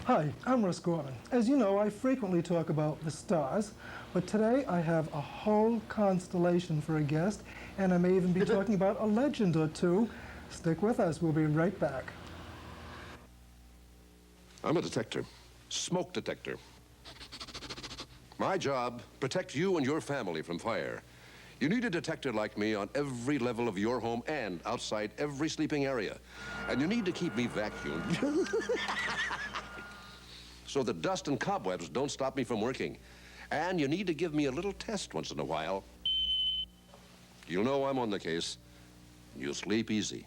Hi, I'm Russ Gorman. As you know, I frequently talk about the stars, but today I have a whole constellation for a guest, and I may even be talking about a legend or two. Stick with us, we'll be right back. I'm a detector, smoke detector. My job, protect you and your family from fire. You need a detector like me on every level of your home and outside every sleeping area. And you need to keep me vacuumed so the dust and cobwebs don't stop me from working. And you need to give me a little test once in a while. You'll know I'm on the case. You'll sleep easy.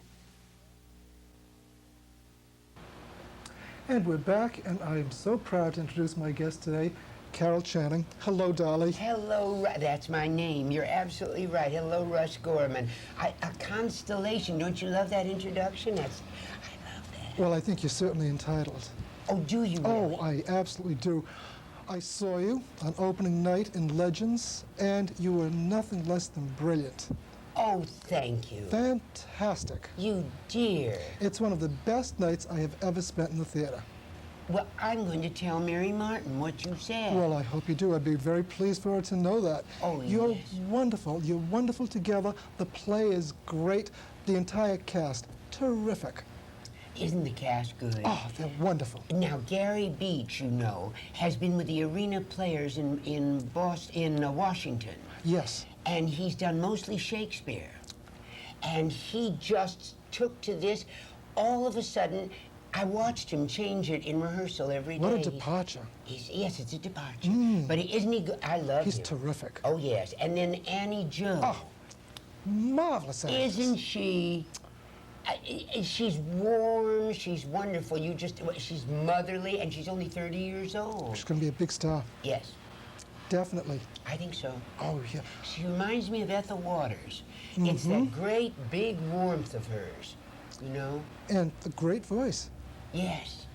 And we're back, and I'm so proud to introduce my guest today, Carol Channing. Hello, Dolly. Hello, that's my name. You're absolutely right. Hello, Russ Gorman. A constellation. Don't you love that introduction? I love that. Well, I think you're certainly entitled. Oh, do you really? Oh, I absolutely do. I saw you on opening night in Legends, and you were nothing less than brilliant. Oh, thank you. Fantastic. You dear. It's one of the best nights I have ever spent in the theater. Well, I'm going to tell Mary Martin what you said. Well, I hope you do. I'd be very pleased for her to know that. Oh, You're yes. wonderful. You're wonderful together. The play is great. The entire cast, terrific. Isn't the cast good? Oh, they're wonderful. Now, Gary Beach, you know, has been with the Arena Players in Washington. Yes. And he's done mostly Shakespeare. And he just took to this. All of a sudden, I watched him change it in rehearsal every day. What a departure. Yes, it's a departure. But isn't he good? I love him. He's terrific. Oh, yes. And then Annie Jo. Oh, marvelous actress. Isn't she? She's warm, she's wonderful. She's motherly, and she's only 30 years old. She's going to be a big star. Yes. Definitely. I think so. Oh, yeah. She reminds me of Ethel Waters. It's that great, big warmth of hers, you know? And a great voice. Yes.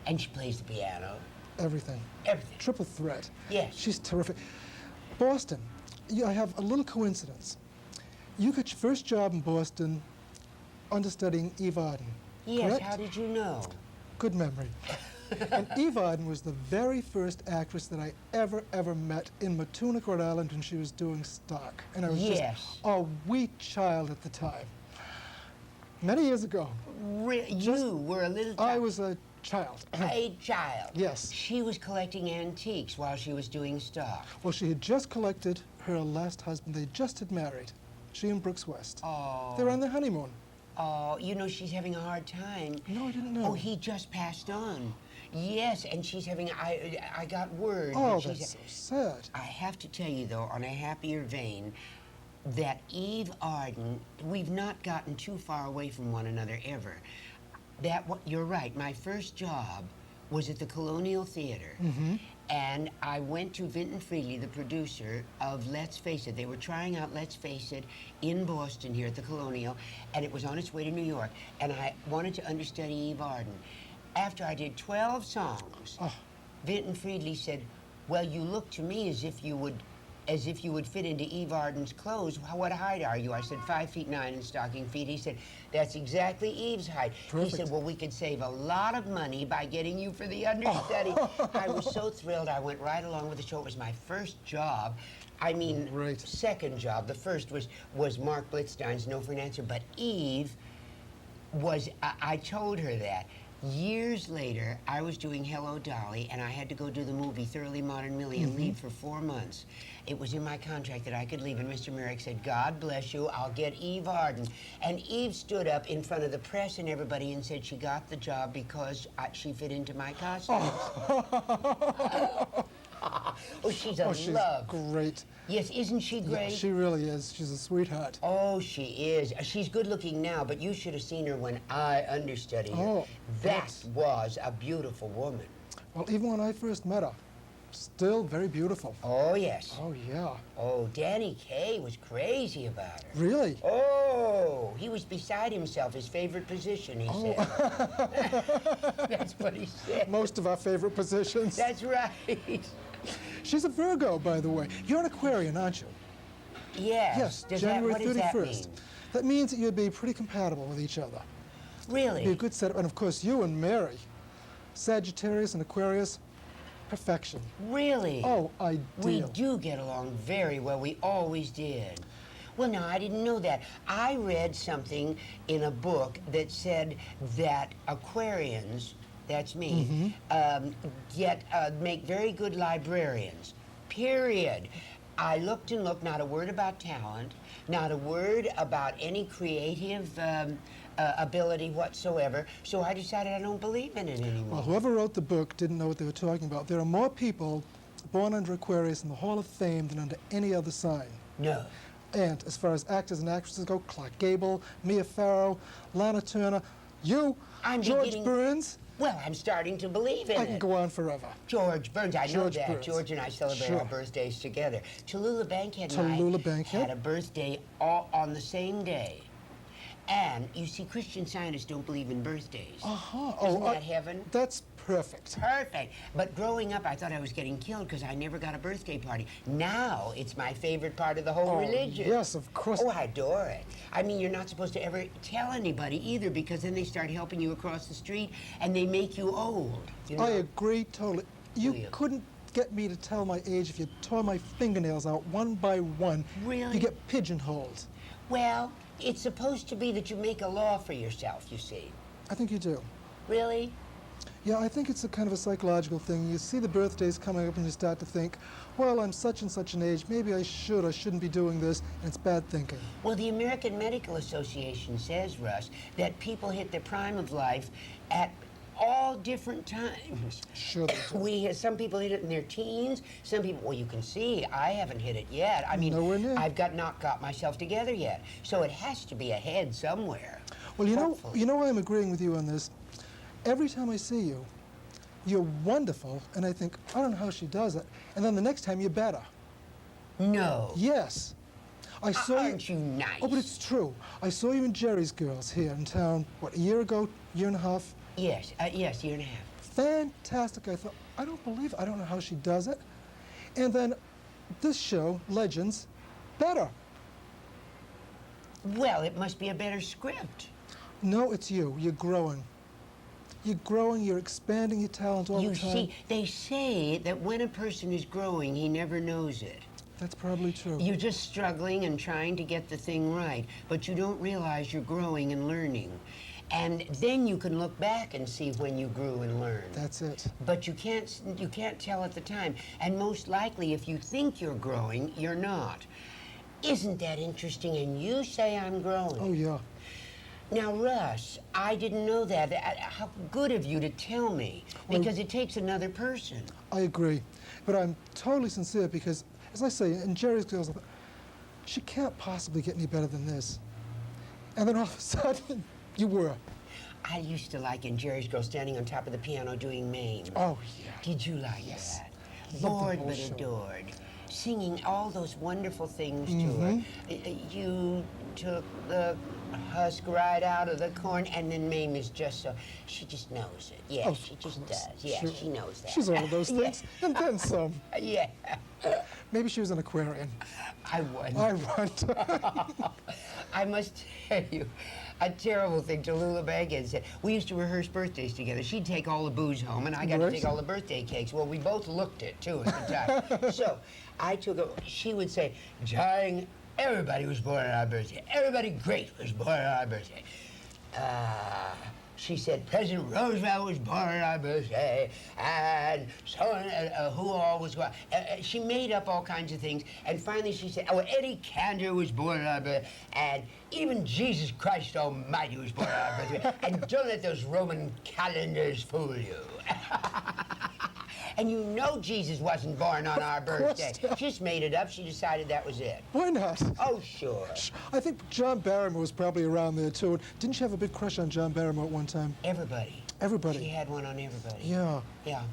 And she plays the piano. Everything. Everything. Triple threat. Yes. She's terrific. Boston. I have a little coincidence. You got your first job in Boston understudying Eve Arden. Yes, correct? how did you know? Good memory. And Eve Arden was the very first actress that I ever met in Matunic, Rhode Island, when she was doing stock. And I was just a wee child at the time. Many years ago. You were a little child. I was a child. A child. Yes. She was collecting antiques while she was doing stock. Well, she had just collected her last husband. They just had married. She and Brooks West. Oh. They were on their honeymoon. Oh, you know, she's having a hard time. No, I didn't know. Oh, he just passed on. Yes, and she's having, I got word. Oh, that that's so sad. I have to tell you, though, on a happier vein, that Eve Arden, we've not gotten too far away from one another ever. You're right, my first job was at the Colonial Theater. And I went to Vinton Friedli, the producer of Let's Face It. They were trying out Let's Face It in Boston here at the Colonial, and it was on its way to New York. And I wanted to understudy Eve Arden. After I did 12 songs, Vinton Friedli said, well, you look to me as if you would fit into Eve Arden's clothes. What height are you? I said 5'9" in stocking feet. He said, that's exactly Eve's height. Perfect. He said, well, we could save a lot of money by getting you for the understudy. I was so thrilled. I went right along with the show. It was my first job. I mean, second job. The first was Mark Blitzstein's No for an Answer. But Eve was, I told her that. Years later, I was doing Hello, Dolly, and I had to go do the movie Thoroughly Modern Millie and leave for 4 months. It was in my contract that I could leave, and Mr. Merrick said, God bless you, I'll get Eve Arden. And Eve stood up in front of the press and everybody and said she got the job because she fit into my costumes. Oh, she's a love. Great. Yes, isn't she great? Yeah, she really is. She's a sweetheart. Oh, she is. She's good looking now, but you should have seen her when I understudied her. Oh, that was a beautiful woman. Well, even when I first met her, still very beautiful. Oh, yes. Oh, yeah. Oh, Danny Kaye was crazy about her. Really? Oh, he was beside himself, his favorite position, he said. That's what he said. Most of our favorite positions. That's right. She's a Virgo, by the way. You're an Aquarian, aren't you? Yes. Yes, January 31st. What does that mean? That means that you'd be pretty compatible with each other. Really? Be a good setup. And of course, you and Mary, Sagittarius and Aquarius, perfection. Really? Oh, ideal. We do get along very well. We always did. Well, no, I didn't know that. I read something in a book that said that Aquarians, that's me, make very good librarians, period. I looked and looked, not a word about talent, not a word about any creative ability whatsoever, so I decided I don't believe in it anymore. Well, whoever wrote the book didn't know what they were talking about. There are more people born under Aquarius in the Hall of Fame than under any other sign. No. And as far as actors and actresses go, Clark Gable, Mia Farrow, Lana Turner, you, George Burns. Well, I'm starting to believe in it. I can go on forever. George Burns, I know that. Burns. George and I celebrate our birthdays together. Tallulah Bankhead and I had a birthday all on the same day. And you see, Christian Scientists don't believe in birthdays. Isn't that heaven? That's perfect. Perfect. But growing up, I thought I was getting killed because I never got a birthday party. Now, it's my favorite part of the whole religion. Yes, of course. Oh, I adore it. I mean, you're not supposed to ever tell anybody either, because then they start helping you across the street and they make you old. You know? I agree totally. You couldn't get me to tell my age if you tore my fingernails out one by one. Really? You get pigeonholed. Well, it's supposed to be that you make a law for yourself, you see. I think you do. Really? Yeah, I think it's a kind of a psychological thing. You see the birthdays coming up and you start to think, well, I'm such and such an age, maybe I shouldn't be doing this, and it's bad thinking. Well, the American Medical Association says, Russ, that people hit their prime of life at all different times. Sure they do. Some people hit it in their teens, some people, well, you can see, I haven't hit it yet. I mean, nowhere near. I've not got myself together yet. So it has to be ahead somewhere. Well, you know why I'm agreeing with you on this? Every time I see you, you're wonderful, and I think, I don't know how she does it. And then the next time, you're better. No. Yes. I saw you. Aren't you nice? Oh, but it's true. I saw you in Jerry's Girls here in town, what, a year ago, year and a half? Yes, yes, year and a half. Fantastic. I thought, I don't believe it. I don't know how she does it. And then this show, Legends, better. Well, it must be a better script. No, it's you. You're growing. You're growing, you're expanding your talent all the time. You see, they say that when a person is growing, he never knows it. That's probably true. You're just struggling and trying to get the thing right, but you don't realize you're growing and learning. And then you can look back and see when you grew and learned. That's it. But you can't tell at the time. And most likely, if you think you're growing, you're not. Isn't that interesting? And you say I'm growing. Oh, yeah. Now, Russ, I didn't know that. How good of you to tell me, because it takes another person. I agree. But I'm totally sincere because, as I say, in Jerry's Girls, I thought, she can't possibly get any better than this. And then all of a sudden, you were. I used to like in Jerry's Girl standing on top of the piano doing Mame. Oh, yeah. Did you like Yes. that? Loved the Bored whole but show. adored. Singing all those wonderful things to her. You took the husk right out of the corn, and then Mame is just so, she just knows it. Yeah, Of she just course. does. Yeah, Sure. she knows that. She's all of those things, and then some. Yeah. Maybe she was an Aquarian. I wouldn't. I wonder. I must tell you, a terrible thing Tallulah Bankhead said. We used to rehearse birthdays together. She'd take all the booze home, and I got to take all the birthday cakes. Well, we both looked it, too, at the time. So I took a, she would say, darling, everybody was born on our birthday. Everybody great was born on our birthday. She said, President Roosevelt was born on our birthday, and so who all was born. She made up all kinds of things, and finally she said, oh, Eddie Cantor was born on our birthday, and even Jesus Christ Almighty was born on our birthday, and don't let those Roman calendars fool you. And you know Jesus wasn't born on our birthday. She just made it up. She decided that was it. Why not? Oh, sure. I think John Barrymore was probably around there, too. Didn't you have a big crush on John Barrymore at one time? Everybody. Everybody. She had one on everybody. Yeah. Yeah.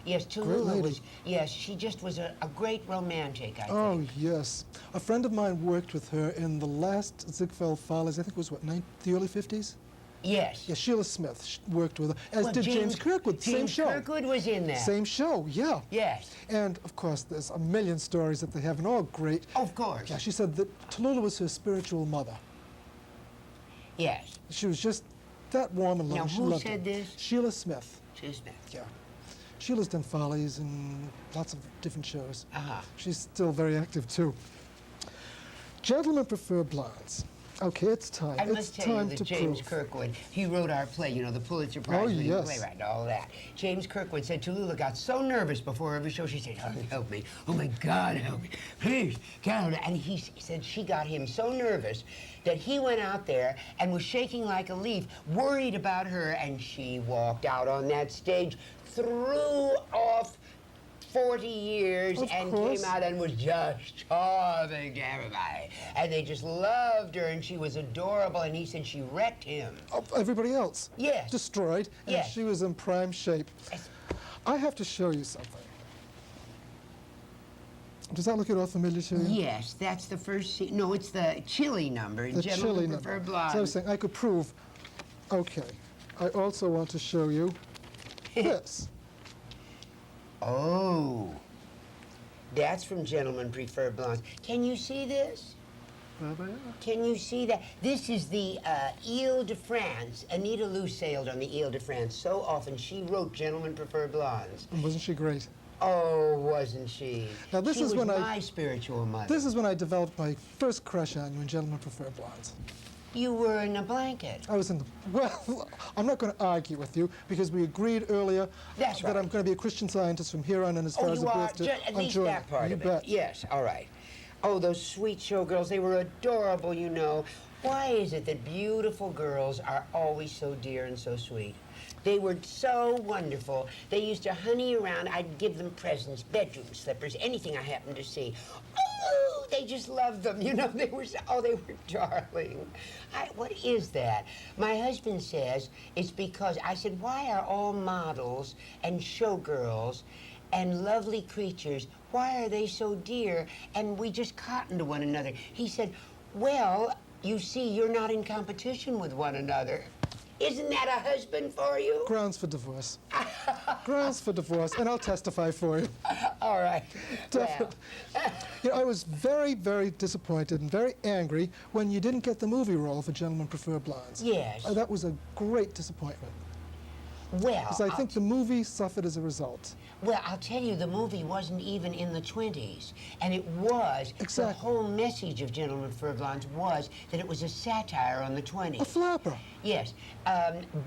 Yes, Tallulah was, yes, she just was a great romantic, I think. Oh, yes. A friend of mine worked with her in the last Ziegfeld Follies, I think it was, what, the early 50s? Yes. Yeah, Sheila Smith worked with her, as did James Kirkwood, same show. James Kirkwood was in there. Same show, yeah. Yes. And, of course, there's a million stories that they have, and all great. Of course. Yeah, she said that Tallulah was her spiritual mother. Yes. She was just that warm and loving. Now, She who loved said her. this? Sheila Smith. Sue Smith. Yeah. Sheila's done Follies and lots of different shows. Uh-huh. She's still very active, too. Gentlemen prefer blondes. Okay, it's time. I it's must tell time you to that James prove. Kirkwood, he wrote our play, you know, the Pulitzer Prize winning yes. playwright, all that. James Kirkwood said Tallulah got so nervous before every show, she said, oh, help me. Oh, my God, help me. Please, Carol. And he said she got him so nervous that he went out there and was shaking like a leaf, worried about her, and she walked out on that stage, threw off 40 years and came out and was just charming to everybody. And they just loved her, and she was adorable, and he said she wrecked him. Oh, everybody else? Yes. Destroyed, and Yes. she was in prime shape. Yes. I have to show you something. Does that look at all familiar to you? Yes, that's the first scene. No, it's the Chili number. The Gentlemen Chili prefer number. blonde. So I was saying I could prove. Okay. I also want to show you this. Oh, that's from Gentlemen Prefer Blondes. Can you see this? Can you see that? This is the Ile de France. Anita Loos sailed on the Ile de France so often. She wrote Gentlemen Prefer Blondes. And wasn't she great? Oh, wasn't she? Now, this she is was when my spiritual mother. This is when I developed my first crush on you in Gentlemen Prefer Blondes. You were in a blanket. I was in the, well, I'm not going to argue with you because we agreed earlier That's right. that I'm going to be a Christian Scientist from here on and as far Oh, as you the are? birth to At least that part you of bet. it. Yes, all right. Oh, those sweet showgirls, they were adorable, you know. Why is it that beautiful girls are always so dear and so sweet? They were so wonderful. They used to honey around. I'd give them presents, bedroom slippers, anything I happened to see. Oh, they just loved them. You know, they were darling. What is that? My husband says it's because, I said, why are all models and showgirls and lovely creatures, why are they so dear and we just cotton to one another? He said, well, you see, you're not in competition with one another. Isn't that a husband for you? Grounds for divorce. Grounds for divorce, and I'll testify for you. All right. Definitely. You know, I was very, very disappointed and very angry when you didn't get the movie role for Gentlemen Prefer Blondes. Yes. That was a great disappointment. Well, Because I think the movie suffered as a result. Well, I'll tell you, the movie wasn't even in the 20s. And it was, Exactly. the whole message of Gentlemen Prefer Blondes was that it was a satire on the 20s. A flapper. Yes,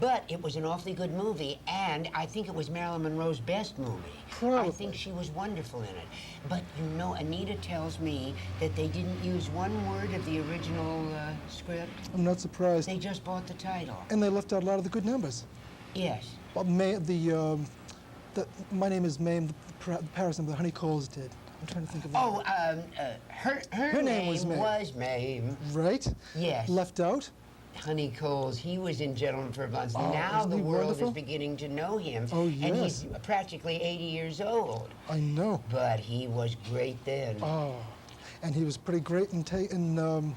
but it was an awfully good movie, and I think it was Marilyn Monroe's best movie. Probably. I think she was wonderful in it. But, you know, Anita tells me that they didn't use one word of the original script. I'm not surprised. They just bought the title. And they left out a lot of the good numbers. Yes. Well, My Name is Mame, the Paris number, the Honey Coles did. I'm trying to think of it. Oh, her name was Mame. Right? Yes. Left out? Honey Coles, he was in Gentlemen Prefer Blondes. Oh, now isn't the he world wonderful? is beginning to know him. Oh, And yes. he's practically 80 years old. I know. But he was great then. Oh, and he was pretty great in the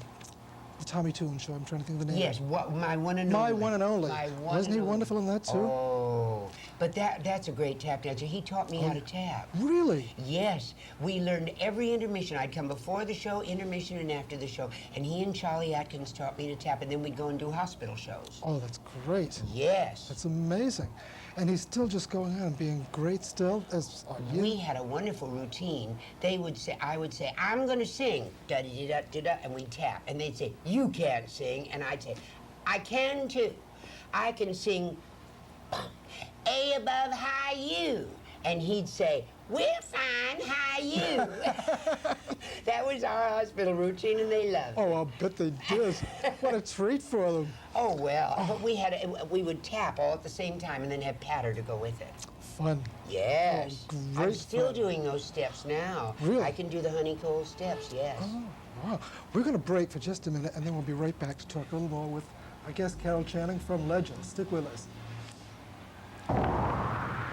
Tommy Toon show. I'm trying to think of the name. Yes, my one and only. My One and Only. My one Wasn't he and wonderful in that, too? Oh, but that's a great tap dancer. He taught me how to tap. Really? Yes, we learned every intermission. I'd come before the show, intermission, and after the show. And he and Charlie Atkins taught me to tap, and then we'd go and do hospital shows. Oh, that's great. Yes. That's amazing. And he's still just going on and being great still, as are you. We had a wonderful routine. I would say, I'm going to sing, da-da-da-da-da, and we'd tap. And they'd say, you can't sing. And I'd say, I can too. I can sing A above high U. And he'd say, we're fine, high you. That was our hospital routine, and they loved it. Oh, I'll bet they did. What a treat for them. Oh, well, but we would tap all at the same time and then have patter to go with it. Fun. Yes. Oh, I'm great still fun. doing those steps now. Really? I can do the Honey Cole steps, yes. Oh, wow. We're going to break for just a minute, and then we'll be right back to talk a little more with our guest, Carol Channing from Legend. Stick with us.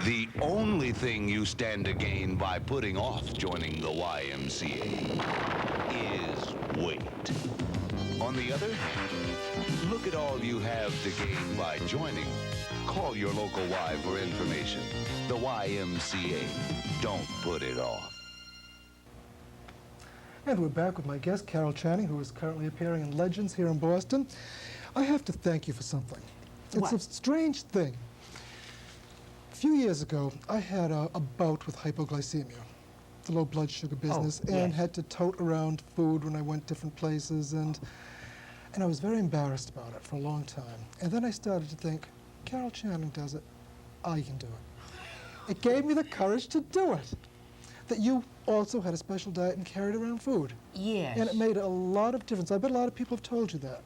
The only thing you stand to gain by putting off joining the YMCA is weight. On the other hand, look at all you have to gain by joining. Call your local Y for information. The YMCA. Don't put it off. And we're back with my guest, Carol Channing, who is currently appearing in Legends here in Boston. I have to thank you for something. It's What? a strange thing. A few years ago, I had a bout with hypoglycemia, the low blood sugar business, and had to tote around food when I went different places, and I was very embarrassed about it for a long time. And then I started to think, Carol Channing does it, I can do it. It gave me the courage to do it. That you also had a special diet and carried around food. Yes. And it made a lot of difference. I bet a lot of people have told you that.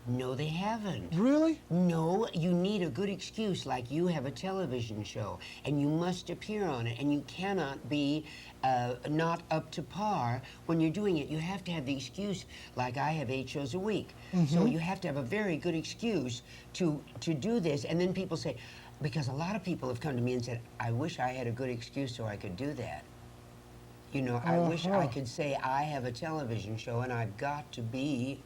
No, they haven't. Really? No, you need a good excuse, like you have a television show, and you must appear on it, and you cannot be not up to par when you're doing it. You have to have the excuse, like I have 8 shows a week. So you have to have a very good excuse to do this, and then people say, because a lot of people have come to me and said, I wish I had a good excuse so I could do that. You know, I wish I could say I have a television show and I've got to be...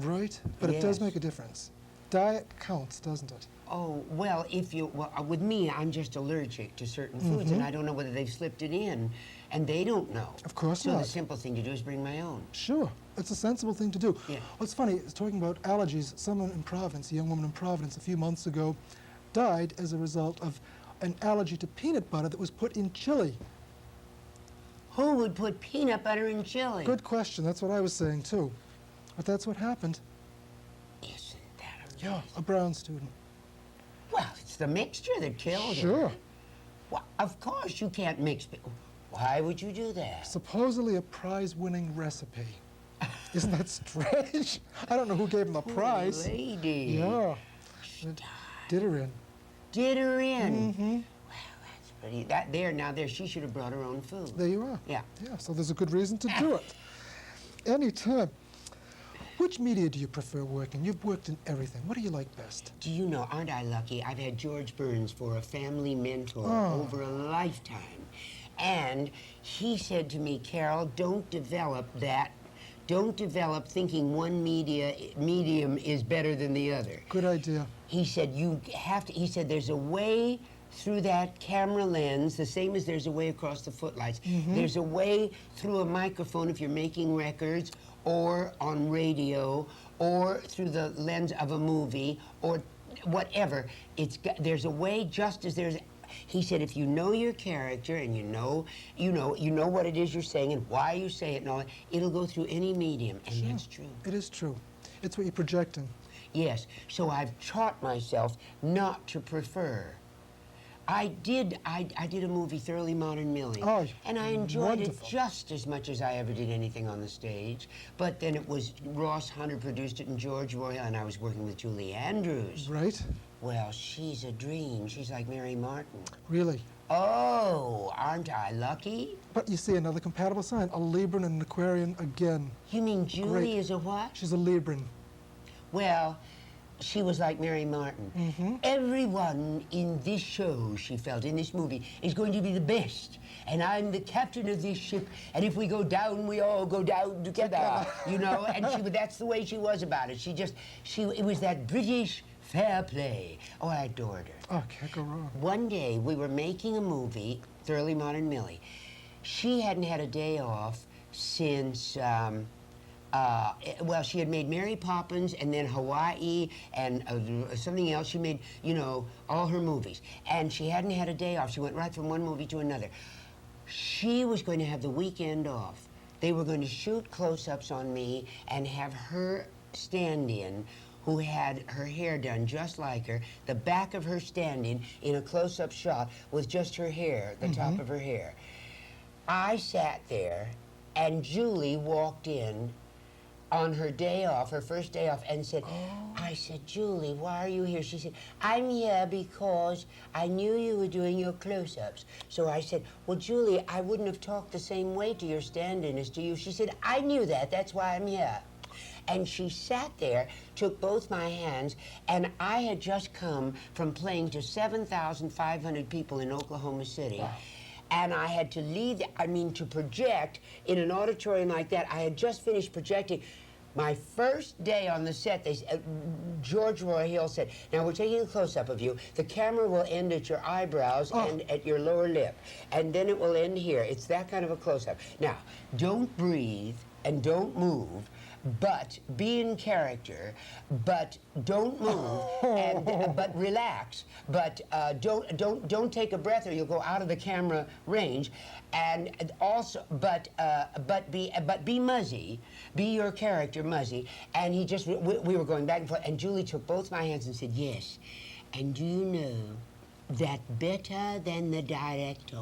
Right, but it does make a difference. Diet counts, doesn't it? Oh, well, with me, I'm just allergic to certain foods, and I don't know whether they've slipped it in, and they don't know. Of course not. not. So the simple thing to do is bring my own. Sure, it's a sensible thing to do. Yeah. Well, it's funny, talking about allergies, someone in Providence, a young woman in Providence, a few months ago, died as a result of an allergy to peanut butter that was put in chili. Who would put peanut butter in chili? Good question, that's what I was saying too. But that's what happened. Isn't that amazing? Yeah, a Brown student. Well, it's the mixture that killed her. Sure. Well, of course you can't mix. Why would you do that? Supposedly a prize-winning recipe. Isn't that strange? I don't know who gave him the prize. Poor lady. Yeah. Did her in. Did her in. Mm-hmm. Well, that's pretty. Now there, she should have brought her own food. There you are. Yeah. Yeah, so there's a good reason to do it. Anytime. Which media do you prefer working? You've worked in everything. What do you like best? Do you know, aren't I lucky? I've had George Burns for a family mentor over a lifetime. And he said to me, Carol, don't develop thinking one medium is better than the other. Good idea. He said, he said, there's a way through that camera lens, the same as there's a way across the footlights. There's a way through a microphone if you're making records, or on radio, or through the lens of a movie, or whatever. There's a way, just as there's. He said, if you know your character and you know what it is you're saying and why you say it and all that, it'll go through any medium, and that's true. It is true. It's what you're projecting. Yes. So I've taught myself not to prefer. I did a movie, Thoroughly Modern Millie, and I enjoyed it just as much as I ever did anything on the stage. But then it was Ross Hunter produced it, and George Royal, and I was working with Julie Andrews. Right. Well, she's a dream. She's like Mary Martin. Really? Oh, aren't I lucky? But you see, another compatible sign, a Libran and an Aquarian again. You mean Julie is a what? She's a Libran. Well, she was like Mary Martin. Everyone in this show, she felt, in this movie, is going to be the best. And I'm the captain of this ship, and if we go down, we all go down together, you know? And that's the way she was about it. It was that British fair play. Oh, I adored her. Oh, can't go wrong. One day, we were making a movie, Thoroughly Modern Millie. She hadn't had a day off since, well, she had made Mary Poppins and then Hawaii and something else. She made, all her movies. And she hadn't had a day off. She went right from one movie to another. She was going to have the weekend off. They were going to shoot close-ups on me and have her stand-in, who had her hair done just like her, the back of her stand-in in a close-up shot with just her hair, the top of her hair. I sat there, and Julie walked in on her day off, her first day off, and said, I said, Julie, why are you here? She said, I'm here because I knew you were doing your close-ups. So I said, well, Julie, I wouldn't have talked the same way to your stand-in as to you. She said, I knew that, that's why I'm here. And she sat there, took both my hands, and I had just come from playing to 7,500 people in Oklahoma City. Wow. And I had to lead, to project in an auditorium like that. I had just finished projecting. My first day on the set, George Roy Hill said, now we're taking a close-up of you. The camera will end at your eyebrows and at your lower lip. And then it will end here. It's that kind of a close-up. Now, don't breathe and don't move, but be in character, but don't move, and but relax, but don't take a breath or you'll go out of the camera range, and also but be Muzzy, be your character Muzzy. And he just we were going back and forth, and Julie took both my hands and said yes. And do you know that better than the director,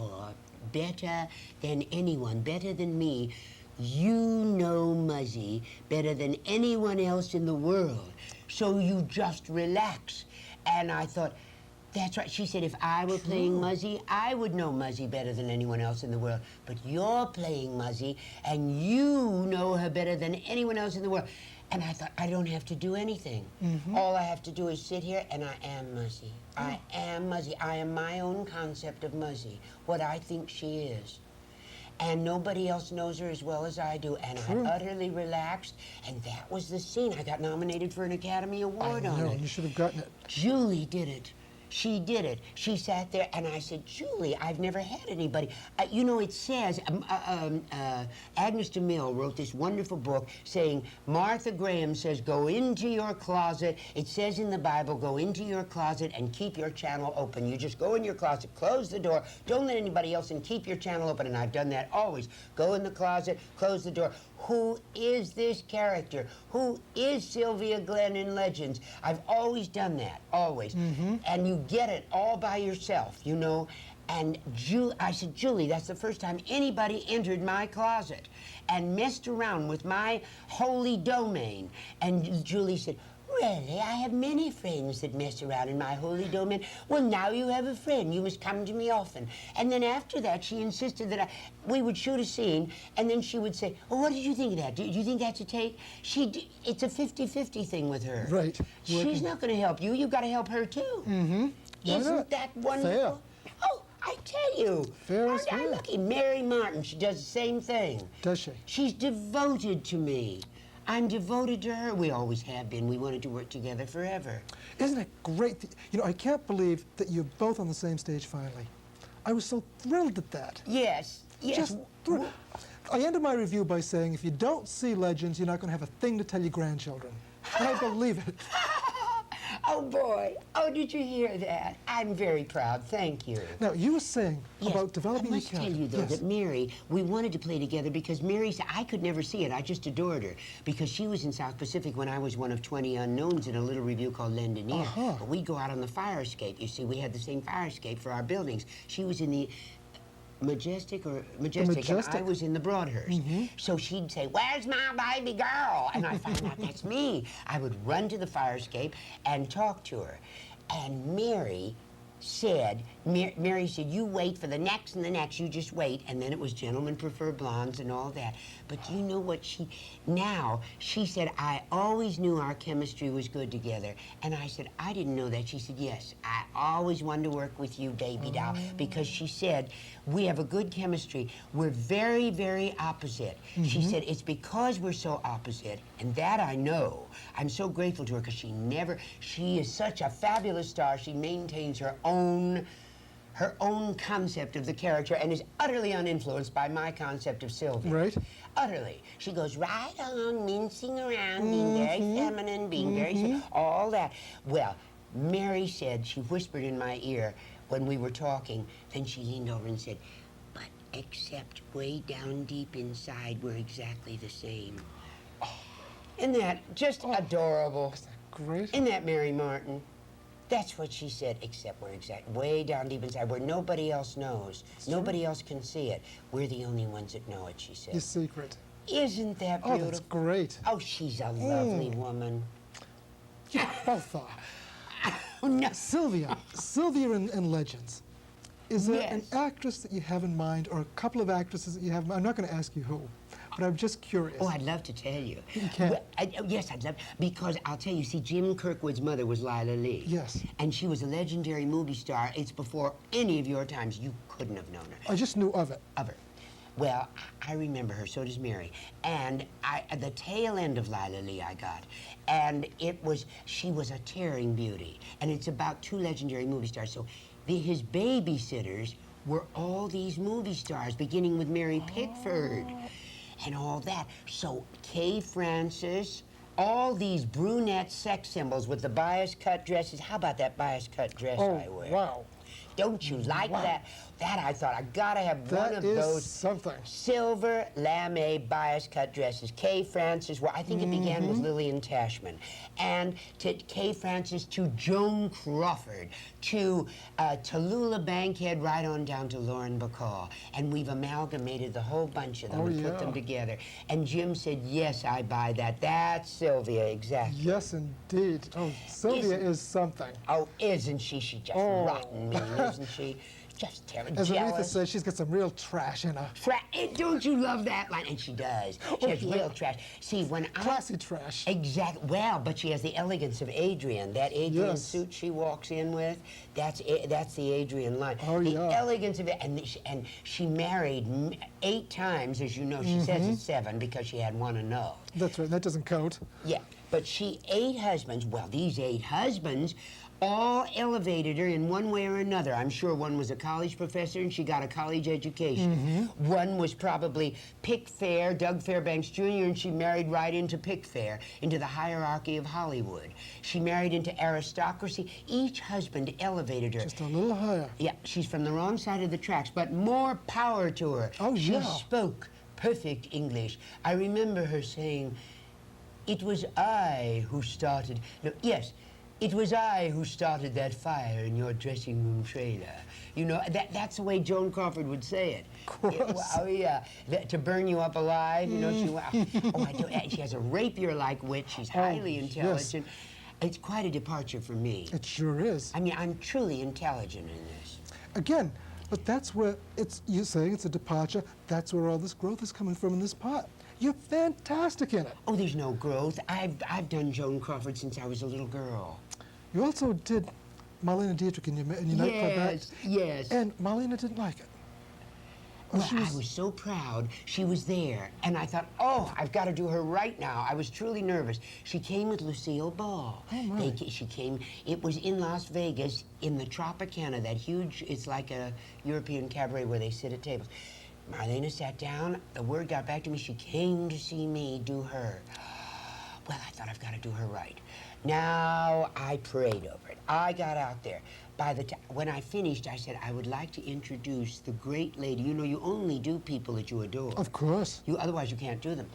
better than anyone, better than me, you know Muzzy better than anyone else in the world. So you just relax. And I thought, that's right. She said, if I were playing Muzzy, I would know Muzzy better than anyone else in the world. But you're playing Muzzy, and you know her better than anyone else in the world. And I thought, I don't have to do anything. All I have to do is sit here, and I am Muzzy. I am Muzzy. I am my own concept of Muzzy, what I think she is. And nobody else knows her as well as I do. And I'm utterly relaxed. And that was the scene. I got nominated for an Academy Award on it. You should have gotten it. Julie did it. She did it. She sat there, and I said, Julie, I've never had anybody. You know, it says, Agnes DeMille wrote this wonderful book saying, Martha Graham says, go into your closet. It says in the Bible, go into your closet and keep your channel open. You just go in your closet, close the door, don't let anybody else in, keep your channel open. And I've done that always. Go in the closet, close the door. Who is this character? Who is Sylvia Glenn in Legends? I've always done that, always. And you get it all by yourself, you know. And I said, Julie, that's the first time anybody entered my closet and messed around with my holy domain. And Julie said, really? I have many friends that mess around in my holy domain. Well, now you have a friend. You must come to me often. And then after that, she insisted that we would shoot a scene, and then she would say, oh, what did you think of that? Do you think that's a take? It's a 50-50 thing with her. Right. She's not going to help you. You've got to help her, too. Isn't that wonderful? Fair. Oh, I tell you. Fair is Aren't I fair. lucky? Mary Martin, she does the same thing. Does she? She's devoted to me. I'm devoted to her. We always have been. We wanted to work together forever. Isn't it great? You know, I can't believe that you're both on the same stage finally. I was so thrilled at that. Yes, yes. Just thrilled. I ended my review by saying, if you don't see Legends, you're not going to have a thing to tell your grandchildren. And I believe it. Oh, boy. Oh, did you hear that? I'm very proud. Thank you. Now, you were saying about developing I must your tell character. you, though, that Mary, we wanted to play together because Mary said, I could never see it. I just adored her because she was in South Pacific when I was one of 20 unknowns in a little review called Lend an Ear. But we'd go out on the fire escape. You see, we had the same fire escape for our buildings. She was in the Majestic, and I was in the Broadhurst. So she'd say, where's my baby girl? And I find out that's me. I would run to the fire escape and talk to her. And Mary said, you wait for the next and the next, you just wait. And then it was Gentlemen Prefer Blondes and all that. But you know what she said, I always knew our chemistry was good together. And I said, I didn't know that. She said, yes, I always wanted to work with you, baby doll, because she said, we have a good chemistry. We're very, very opposite. She said, it's because we're so opposite, and that I know. I'm so grateful to her because she is such a fabulous star. She maintains her own concept of the character and is utterly uninfluenced by my concept of Sylvia. Right. Utterly. She goes right on, mincing around, being very feminine, being very, all that. Well, Mary said, she whispered in my ear when we were talking, then she leaned over and said, but except way down deep inside, we're exactly the same. Isn't that just adorable? Isn't that great? Isn't that Mary Martin? That's what she said, except we're way down deep inside where nobody else knows. Nobody else can see it. We're the only ones that know it, she said. Your secret. Isn't that beautiful? Oh, that's great. Oh, she's a lovely woman. You both are. Oh, no. Sylvia in Legends. Is there an actress that you have in mind, or a couple of actresses that you have in mind? I'm not going to ask you who, but I'm just curious. Oh, I'd love to tell you. You can. Well, yes, I'd love, because I'll tell you, see, Jim Kirkwood's mother was Lila Lee. Yes. And she was a legendary movie star. It's before any of your times. You couldn't have known her. I just knew of it. Of her. Well, I remember her, so does Mary. And at the tail end of Lila Lee I got. And she was a tearing beauty. And it's about two legendary movie stars. So his babysitters were all these movie stars, beginning with Mary Pickford. and all that. So Kay Francis, all these brunette sex symbols with the bias cut dresses. How about that bias cut dress I wear? Wow. Don't you like that? That I thought I gotta have one of That is those something. silver lame bias cut dresses. Kay Francis, well, I think it began with Lillian Tashman. And to Kay Francis, to Joan Crawford, to Tallulah Bankhead, right on down to Lauren Bacall. And we've amalgamated the whole bunch of them and put them together. And Jim said, yes, I buy that. That's Sylvia, exactly. Yes, indeed. Oh, Sylvia is something. Oh, isn't she? She's just rotten mean, isn't she? Just terrible. As Aretha says, she's got some real trash in her. Don't you love that line? And she does. She has real trash. See, when Classy trash. Exactly. Well, but she has the elegance of Adrian. That Adrian suit she walks in with, that's the Adrian line. Oh, the elegance of it. And she married 8 times, as you know. She says it's 7 because she had one annul. That's right. That doesn't count. Yeah. But 8 husbands. Well, these 8 husbands all elevated her in one way or another. I'm sure one was a college professor and she got a college education. One was probably Pick Fair, Doug Fairbanks Jr., and she married right into Pick Fair, into the hierarchy of Hollywood. She married into aristocracy. Each husband elevated her. Just a little higher. Yeah, she's from the wrong side of the tracks, but more power to her. Oh, she yeah. spoke perfect English. I remember her saying, "It was I who started..." No, yes. "It was I who started that fire in your dressing room trailer." You know, that's the way Joan Crawford would say it. Of course. Oh, yeah. To burn you up alive, you know, she has a rapier-like wit. She's highly intelligent. It's quite a departure for me. It sure is. I mean, I'm truly intelligent in this. Again, but that's where you're saying it's a departure. That's where all this growth is coming from in this part. You're fantastic in it. Oh, there's no growth. I've done Joan Crawford since I was a little girl. You also did Marlene Dietrich in your nightclub act. Yes. And Marlene didn't like it. Well, I was so proud. She was there, and I thought, oh, I've got to do her right now. I was truly nervous. She came with Lucille Ball. Oh, my. She came, it was in Las Vegas, in the Tropicana, that huge, it's like a European cabaret where they sit at tables. Marlena sat down, the word got back to me, she came to see me do her. Well, I thought, I've got to do her right. Now, I prayed over it. I got out there. By the time, when I finished, I said, I would like to introduce the great lady. You know, you only do people that you adore. Of course. Otherwise, you can't do them.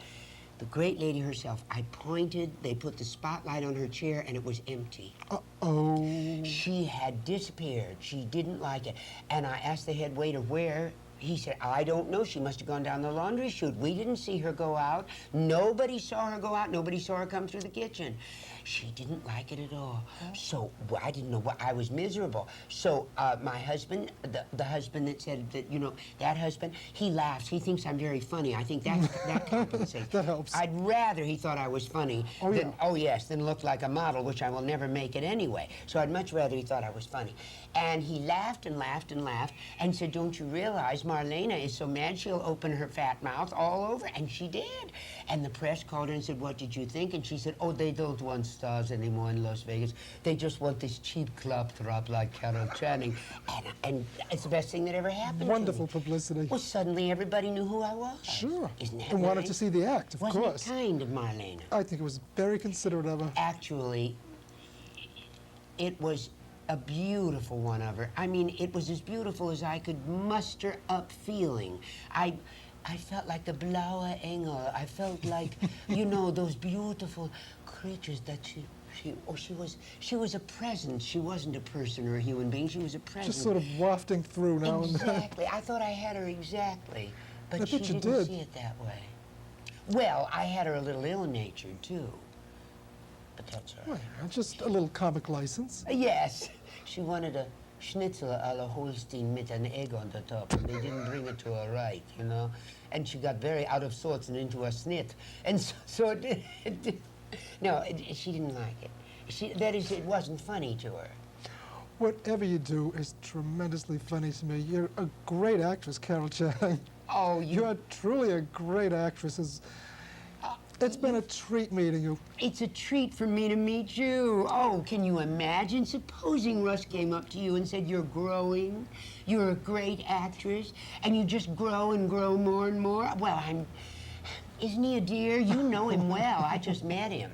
The great lady herself, I pointed, they put the spotlight on her chair, and it was empty. Uh-oh. She had disappeared. She didn't like it. And I asked the head waiter where. He said, I don't know. She must have gone down the laundry chute. We didn't see her go out. Nobody saw her go out. Nobody saw her come through the kitchen. She didn't like it at all. So I didn't know what, I was miserable. So my husband, the husband that said that, you know, that husband, he laughs. He thinks I'm very funny. I think that compensates. That helps. I'd rather he thought I was funny than look like a model, which I will never make it anyway. So I'd much rather he thought I was funny. And he laughed and laughed and laughed and said, don't you realize Marlena is so mad she'll open her fat mouth all over? And she did. And the press called her and said, what did you think? And she said, oh, they don't want stars anymore in Las Vegas. They just want this cheap claptrap like Carol Channing. And it's the best thing that ever happened. Wonderful publicity. Well, suddenly everybody knew who I was. Sure. Isn't that and wanted nice? to see the act, of Wasn't course. it kind of Marlena? I think it was very considerate of her. Actually, it was a beautiful one of her. I mean, it was as beautiful as I could muster up feeling. I felt like the blaue Engel. I felt like, you know, those beautiful creatures that she was a presence. She wasn't a person or a human being. She was a presence. Just sort of wafting through now and then. Exactly. I thought I had her exactly, but I she bet you didn't did. see it that way. Well, I had her a little ill-natured too, but that's all right. Well, just a little comic license. Yes, she wanted a schnitzel a la Holstein with an egg on the top, and they didn't bring it to her right, you know. And she got very out of sorts and into a snit, and so it did. No, she didn't like it. That is, it wasn't funny to her. Whatever you do is tremendously funny to me. You're a great actress, Carol Channing. Oh, You are truly a great actress. It's been a treat meeting you. It's a treat for me to meet you. Oh, can you imagine? Supposing Russ came up to you and said, you're growing, you're a great actress, and you just grow and grow more and more. Well, Isn't he a dear? You know him well. I just met him.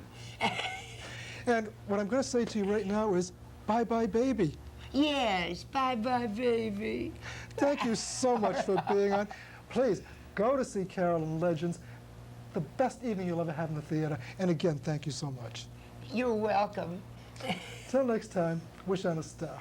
And what I'm going to say to you right now is, bye-bye, baby. Yes, bye-bye, baby. Thank you so much for being on. Please, go to see Carol and Legends. The best evening you'll ever have in the theater. And again, thank you so much. You're welcome. Till next time, wish on a star.